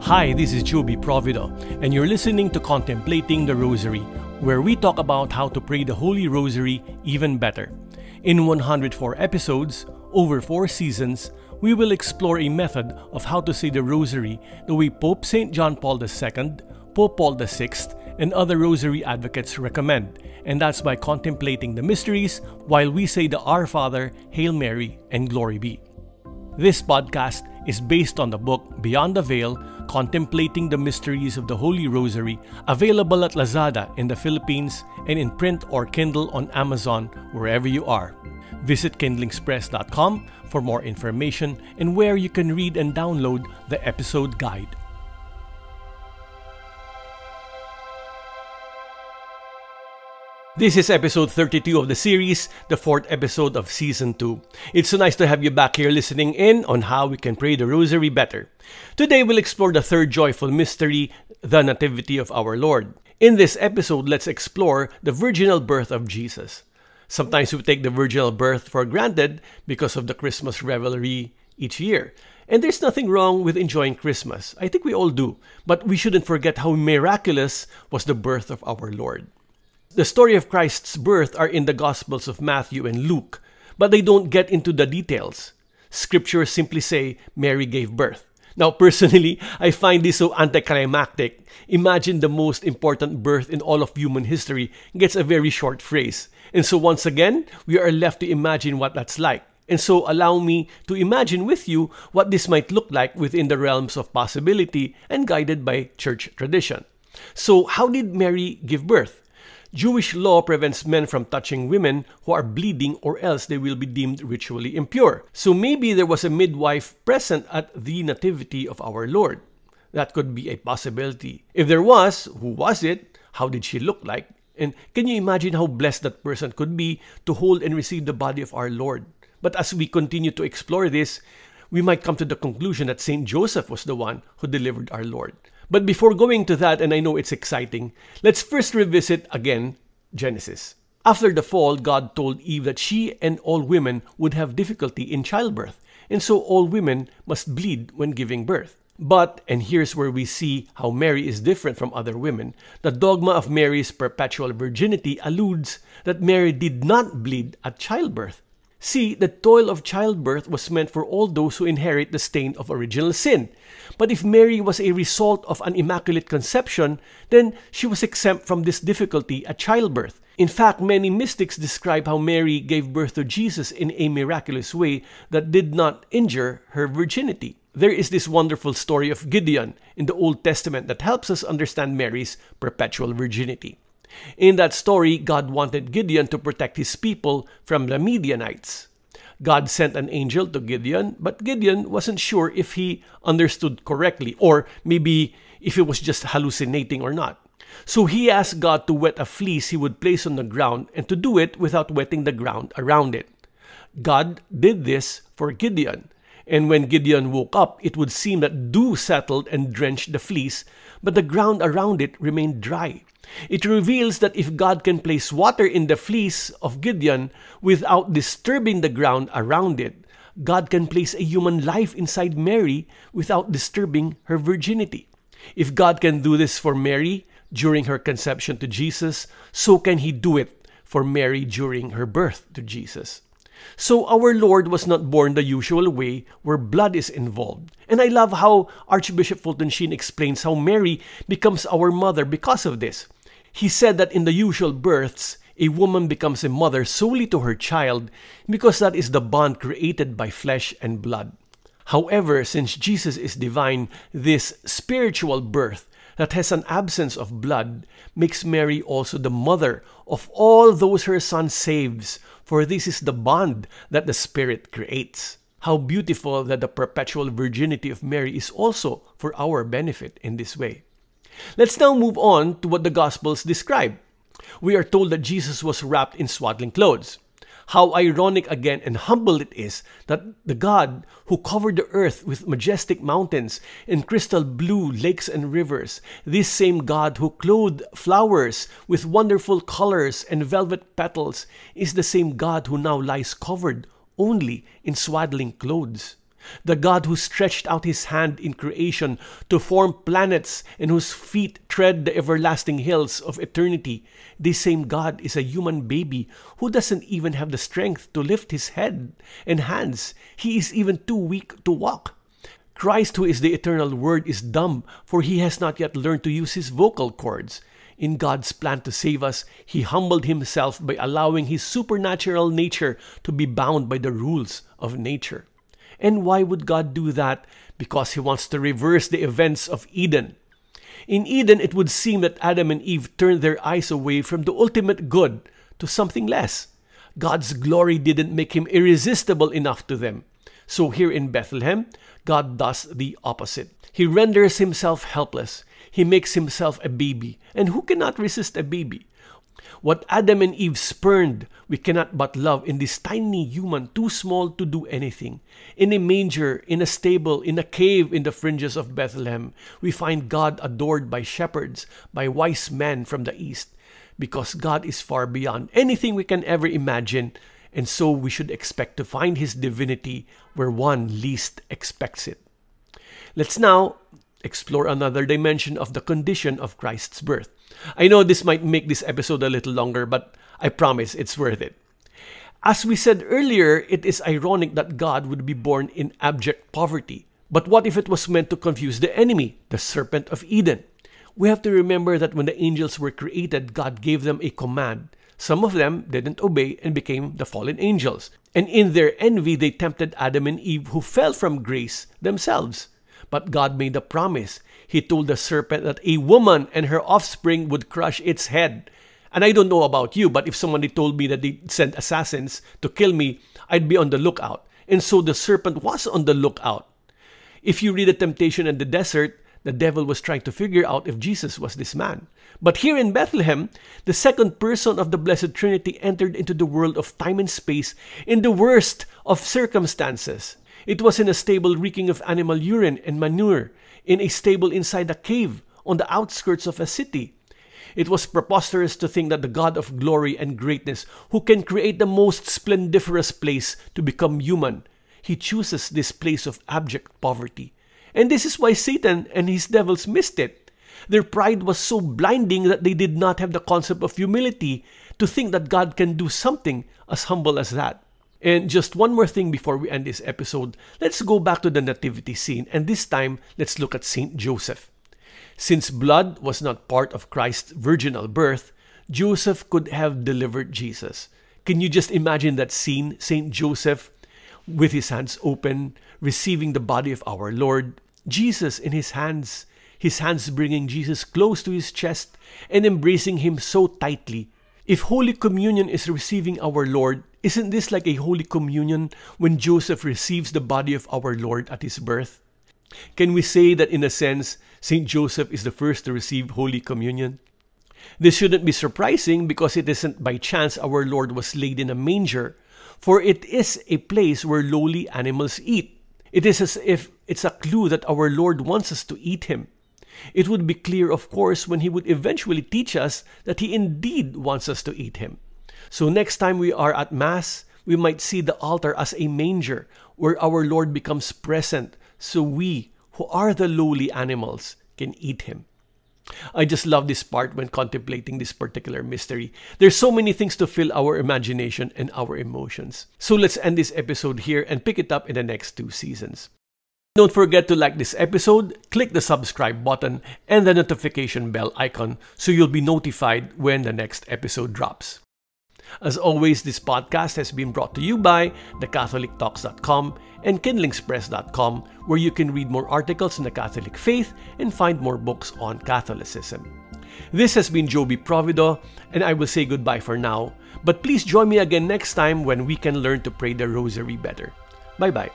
Hi, this is Joby Provido, and you're listening to Contemplating the Rosary, where we talk about how to pray the Holy Rosary even better. In 104 episodes, over 4 seasons, we will explore a method of how to say the Rosary the way Pope St. John Paul II, Pope Paul VI, and other Rosary advocates recommend, and that's by contemplating the mysteries while we say the Our Father, Hail Mary, and Glory Be. This podcast is based on the book Beyond the Veil, Contemplating the Mysteries of the Holy Rosary, available at Lazada in the Philippines and in print or Kindle on Amazon, wherever you are. Visit kindlingspress.com for more information and where you can read and download the episode guide. This is episode 32 of the series, the 4th episode of season 2. It's so nice to have you back here listening in on how we can pray the Rosary better. Today we'll explore the third joyful mystery, the Nativity of our Lord. In this episode, let's explore the virginal birth of Jesus. Sometimes we take the virginal birth for granted because of the Christmas revelry each year. And there's nothing wrong with enjoying Christmas. I think we all do. But we shouldn't forget how miraculous was the birth of our Lord. The story of Christ's birth are in the Gospels of Matthew and Luke, but they don't get into the details. Scriptures simply say Mary gave birth. Now, personally, I find this so anticlimactic. Imagine the most important birth in all of human history gets a very short phrase. And so once again, we are left to imagine what that's like. And so allow me to imagine with you what this might look like within the realms of possibility and guided by church tradition. So how did Mary give birth? Jewish law prevents men from touching women who are bleeding, or else they will be deemed ritually impure. So maybe there was a midwife present at the nativity of our Lord. That could be a possibility. If there was, who was it? How did she look like? And can you imagine how blessed that person could be to hold and receive the body of our Lord? But as we continue to explore this, we might come to the conclusion that Saint Joseph was the one who delivered our Lord. But before going to that, and I know it's exciting, let's first revisit again Genesis. After the fall, God told Eve that she and all women would have difficulty in childbirth, and so all women must bleed when giving birth. But, and here's where we see how Mary is different from other women, the dogma of Mary's perpetual virginity alludes that Mary did not bleed at childbirth. See, the toil of childbirth was meant for all those who inherit the stain of original sin. But if Mary was a result of an immaculate conception, then she was exempt from this difficulty at childbirth. In fact, many mystics describe how Mary gave birth to Jesus in a miraculous way that did not injure her virginity. There is this wonderful story of Gideon in the Old Testament that helps us understand Mary's perpetual virginity. In that story, God wanted Gideon to protect his people from the Midianites. God sent an angel to Gideon, but Gideon wasn't sure if he understood correctly, or maybe if it was just hallucinating or not. So he asked God to wet a fleece he would place on the ground and to do it without wetting the ground around it. God did this for Gideon. And when Gideon woke up, it would seem that dew settled and drenched the fleece, but the ground around it remained dry. It reveals that if God can place water in the fleece of Gideon without disturbing the ground around it, God can place a human life inside Mary without disturbing her virginity. If God can do this for Mary during her conception to Jesus, so can He do it for Mary during her birth to Jesus. So our Lord was not born the usual way where blood is involved. And I love how Archbishop Fulton Sheen explains how Mary becomes our mother because of this. He said that in the usual births, a woman becomes a mother solely to her child because that is the bond created by flesh and blood. However, since Jesus is divine, this spiritual birth that has an absence of blood makes Mary also the mother of all those her Son saves, for this is the bond that the Spirit creates. How beautiful that the perpetual virginity of Mary is also for our benefit in this way. Let's now move on to what the Gospels describe. We are told that Jesus was wrapped in swaddling clothes. How ironic again and humble it is that the God who covered the earth with majestic mountains and crystal blue lakes and rivers, this same God who clothed flowers with wonderful colors and velvet petals, is the same God who now lies covered only in swaddling clothes. The God who stretched out his hand in creation to form planets and whose feet tread the everlasting hills of eternity, this same God is a human baby who doesn't even have the strength to lift his head and hands. He is even too weak to walk. Christ, who is the eternal Word, is dumb, for he has not yet learned to use his vocal cords. In God's plan to save us, he humbled himself by allowing his supernatural nature to be bound by the rules of nature. And why would God do that? Because he wants to reverse the events of Eden. In Eden, it would seem that Adam and Eve turned their eyes away from the ultimate good to something less. God's glory didn't make him irresistible enough to them. So here in Bethlehem, God does the opposite. He renders himself helpless. He makes himself a baby. And who cannot resist a baby? What Adam and Eve spurned, we cannot but love in this tiny human too small to do anything. In a manger, in a stable, in a cave in the fringes of Bethlehem, we find God adored by shepherds, by wise men from the east. Because God is far beyond anything we can ever imagine, and so we should expect to find his divinity where one least expects it. Let's now explore another dimension of the condition of Christ's birth. I know this might make this episode a little longer, but I promise it's worth it. As we said earlier, it is ironic that God would be born in abject poverty. But what if it was meant to confuse the enemy, the serpent of Eden? We have to remember that when the angels were created, God gave them a command. Some of them didn't obey and became the fallen angels. And in their envy, they tempted Adam and Eve, who fell from grace themselves. But God made a promise. He told the serpent that a woman and her offspring would crush its head. And I don't know about you, but if somebody told me that they sent assassins to kill me, I'd be on the lookout. And so the serpent was on the lookout. If you read the temptation in the desert, the devil was trying to figure out if Jesus was this man. But here in Bethlehem, the second person of the Blessed Trinity entered into the world of time and space in the worst of circumstances. It was in a stable reeking of animal urine and manure, in a stable inside a cave on the outskirts of a city. It was preposterous to think that the God of glory and greatness, who can create the most splendiferous place to become human, he chooses this place of abject poverty. And this is why Satan and his devils missed it. Their pride was so blinding that they did not have the concept of humility to think that God can do something as humble as that. And just one more thing before we end this episode, let's go back to the nativity scene, and this time, let's look at Saint Joseph. Since blood was not part of Christ's virginal birth, Joseph could have delivered Jesus. Can you just imagine that scene? Saint Joseph with his hands open, receiving the body of our Lord, Jesus in his hands bringing Jesus close to his chest and embracing him so tightly. If Holy Communion is receiving our Lord, isn't this like a Holy Communion when Joseph receives the body of our Lord at his birth? Can we say that in a sense, Saint Joseph is the first to receive Holy Communion? This shouldn't be surprising because it isn't by chance our Lord was laid in a manger, for it is a place where lowly animals eat. It is as if it's a clue that our Lord wants us to eat him. It would be clear, of course, when he would eventually teach us that he indeed wants us to eat him. So next time we are at Mass, we might see the altar as a manger where our Lord becomes present so we, who are the lowly animals, can eat him. I just love this part when contemplating this particular mystery. There's so many things to fill our imagination and our emotions. So let's end this episode here and pick it up in the next 2 seasons. Don't forget to like this episode, click the subscribe button and the notification bell icon so you'll be notified when the next episode drops. As always, this podcast has been brought to you by thecatholictalks.com and kindlingspress.com, where you can read more articles on the Catholic faith and find more books on Catholicism. This has been Joby Provido, and I will say goodbye for now, but please join me again next time when we can learn to pray the Rosary better. Bye-bye.